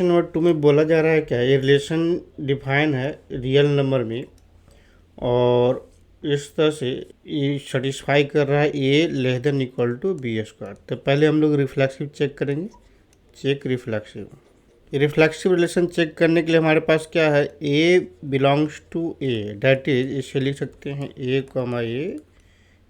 Number 2 में बोला जा रहा है क्या, ये रिलेशन डिफाइन है रियल नंबर में और इस तरह से ये सेटिस्फाई कर रहा है A less than equal to B square. तो पहले हम लोग रिफ्लेक्सिव चेक करेंगे। Check reflexive. Reflexive relation check करने के लिए हमारे पास क्या है, A belongs to A, that is इसे लिख सकते हैं A comma A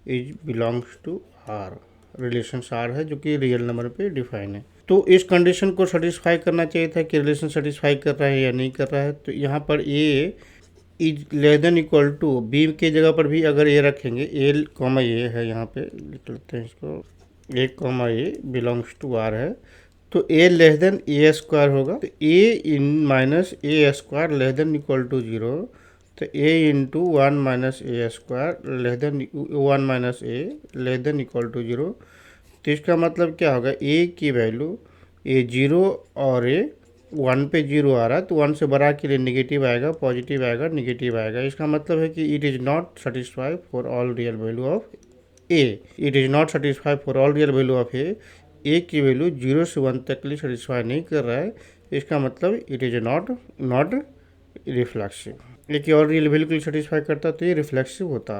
is belongs to R. Relation R है जो कि रियल नंबर पे डिफाइन है। तो इस कंडीशन को सेटिस्फाई करना चाहिए था कि रिलेशन सेटिस्फाई कर रहा है या नहीं कर रहा है। तो यहाँ पर A is less than equal to, B के जगह पर भी अगर ए रखेंगे, ए कॉमा ए है, यहाँ पे लिख लेते हैं इसको, A comma A belongs to R है, तो A less than A square होगा। तो A in minus A square less than equal to 0, तो A into 1 minus A square less than 1 minus A less than equal to 0। तो इसका मतलब क्या होगा, ए की वैल्यू ए 0 और ए 1 पे 0 आ रहा है, तो 1 से बड़ा के लिए नेगेटिव आएगा, पॉजिटिव आएगा, नेगेटिव आएगा। इसका मतलब है कि it is not satisfy for all real value of A. It is not satisfy for all real value of A की वैल्यू 0 से 1 तक के लिए सेटिस्फाई नहीं कर रहा है। इसका मतलब इट इज़ नॉट रिफ्लेक्सिव। एक और रियल वैल्यू के लिए सेटिस्फाई करता तो ये रिफ्लेक्सिव होता।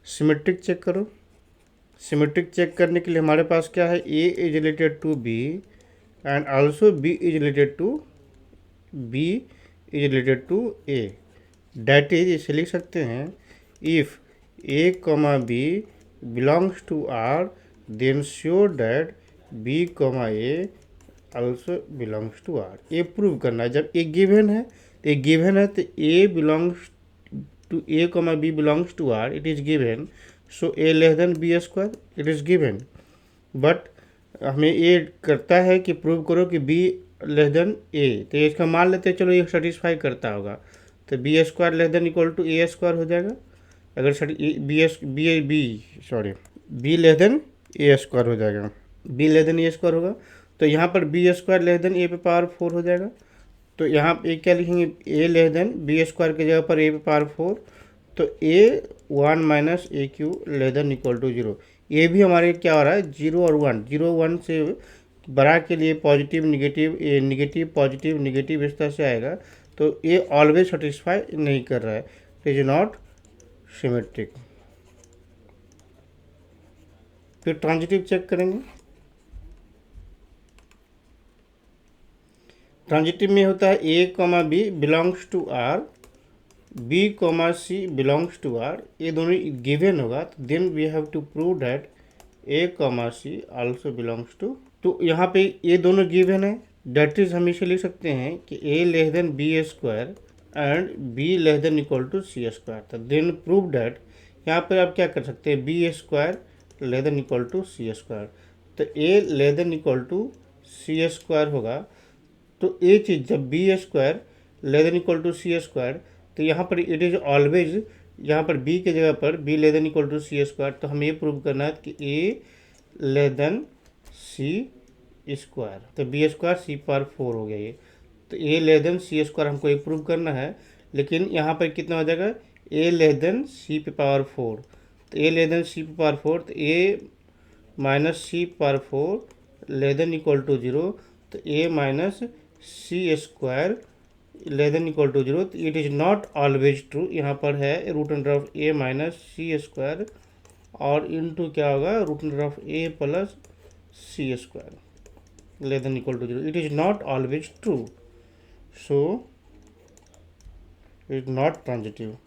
सिमेट्रिक चेक करो। सिमेट्रिक चेक करने के लिए हमारे पास क्या है, A is related to B and also B is related to A. That is इसे लिख सकते हैं, if A comma B belongs to R then sure that B comma A also belongs to R. ये prove करना है। जब A given है तो A belongs to A comma B belongs to R, it is given, so A less than B square, it is given. But हमें ये करता है कि प्रूव करो कि बी लेस देन ए, तो इसका मान लेते हैं, चलो ये सेटिस्फाई करता होगा, तो B square less than equal to A square हो जाएगा। अगर B less than A square हो जाएगा, B less than A square होगा, तो यहाँ पर B square less than A पे पावर 4 हो जाएगा। तो यहाँ पे क्या लिखेंगे, A less than B square की जगह पर ए पे पावर 4, तो A 1 minus A Q less than equal to 0। ये भी हमारे क्या हो रहा है, 0 और 1, 0 1 से बड़ा के लिए पॉजिटिव निगेटिव, ए निगेटिव पॉजिटिव निगेटिव इस तरह से आएगा। तो ये ऑलवेज सेटिस्फाई नहीं कर रहा है, तो इज नॉट सिमेट्रिक। फिर ट्रांजिटिव चेक करेंगे। ट्रांजिटिव में होता है A comma B belongs to R, B comma C belongs to R, ये दोनों गिवन होगा, तो then we have to prove that A comma C also belongs to. तो यहाँ पे ये दोनों गिवन है, डेट इज हम इसे लिख सकते हैं कि A less than B square and B less than equal to C square. तो देन प्रूव डैट, यहाँ पर आप क्या कर सकते हैं, B square less than equal to C square. तो A less than equal to C square होगा। तो ये चीज़ जब B square less than equal to C square, तो यहाँ पर इट इज़ ऑलवेज, यहाँ पर बी के जगह पर B less than equal to C square, तो हमें ये प्रूव करना है कि A less than C square, तो बी स्क्वायर सी पावर 4 हो गया ये। तो A less than C square हमको ये प्रूव करना है, लेकिन यहाँ पर कितना हो जाएगा, ए लेस देन सी पे पावर 4, तो ए लेस देन सी पे पावर 4, तो A minus C power 4 less than equal to 0, तो A minus C square less than equal to 0। तो it is not always true. यहाँ पर है root under of A minus C square और into क्या होगा, root under of A plus C square less than equal to 0। It is not always true, so it is not transitive.